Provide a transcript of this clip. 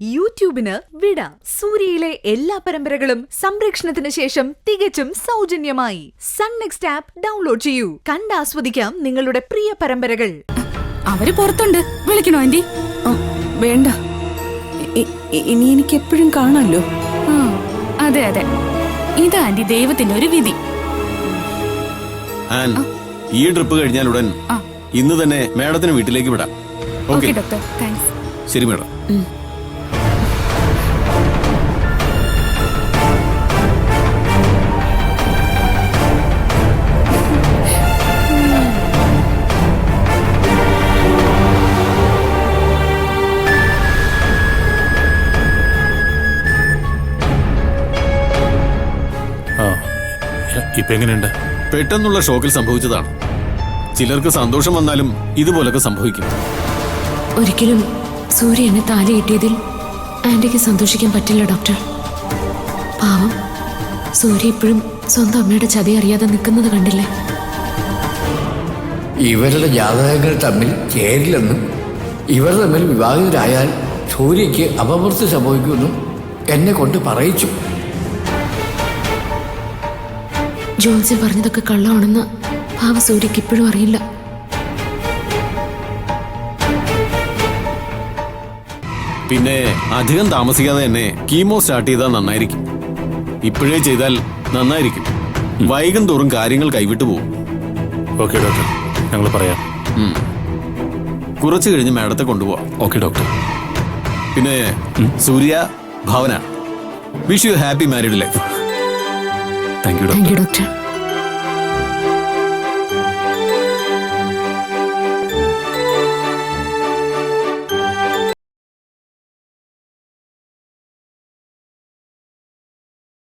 യൂട്യൂബിന് വിട. സൂര്യയിലെ എല്ലാ പരമ്പരകളും സംരക്ഷണത്തിന് ശേഷം തികച്ചും സൗജന്യമായി സൺ നെക്സ്റ്റ് ആപ്പ് ഡൗൺലോഡ് ചെയ്യൂ. കണ്ടാസ്വദിക്കാം നിങ്ങളുടെ പ്രിയ പരമ്പരകൾ. അവര് പുറത്തുണ്ട്, വിളിക്കണോ ആന്റി? വേണ്ട, ഇനി എനിക്ക് എപ്പോഴും കാണാമല്ലോ. അതെ അതെ, ഇതാ ആന്റി ദൈവത്തിന്റെ ഒരു വിധി. ഈ ട്രിപ്പ് കഴിഞ്ഞാൽ ഉടൻ ഇന്ന് തന്നെ മാഡത്തിന് വീട്ടിലേക്ക് വിടാം. Okay doctor, thanks. ശരി മാഡം. ഇപ്പൊ എങ്ങനെയുണ്ട്? പെട്ടെന്നുള്ള ഷോക്കിൽ സംഭവിച്ചതാണ്. ചിലർക്ക് സന്തോഷം വന്നാലും ഇതുപോലൊക്കെ സംഭവിക്കും. ഒരിക്കലും സൂര്യ എന്നെ താലി കിട്ടിയതിൽ ആന്റിക്ക് സന്തോഷിക്കാൻ പറ്റില്ല ഡോക്ടർ. പാവം സൂര്യ ഇപ്പോഴും സ്വന്തം അമ്മയുടെ ചതി അറിയാതെ നിൽക്കുന്നത് കണ്ടില്ലേ? ഇവരുടെ ജാതകങ്ങൾ തമ്മിൽ ചേരില്ലെന്നും ഇവർ തമ്മിൽ വിവാഹിതരായാൽ സൂര്യയ്ക്ക് അപമൃത്യു സംഭവിക്കുമെന്നും എന്നെ കൊണ്ട് പറയിച്ചു. ജോൺസൺ പറഞ്ഞതൊക്കെ കള്ളമാണെന്ന് പാവ സൂര്യക്ക് ഇപ്പോഴും അറിയില്ല. പിന്നെ അധികം താമസിക്കാതെ തന്നെ കീമോ സ്റ്റാർട്ട് ചെയ്താൽ നന്നായിരിക്കും. ഇപ്പോഴേ ചെയ്താൽ നന്നായിരിക്കും. വൈകും തോറും കാര്യങ്ങൾ കൈവിട്ടു പോകും. ഓക്കെ ഡോക്ടർ, ഞങ്ങൾ പറയാം. കുറച്ചു കഴിഞ്ഞ് മാഡത്തെ കൊണ്ടുപോവാം. Okay doctor. പിന്നെ Surya, Bhavana, wish you happy married life. Thank you doctor.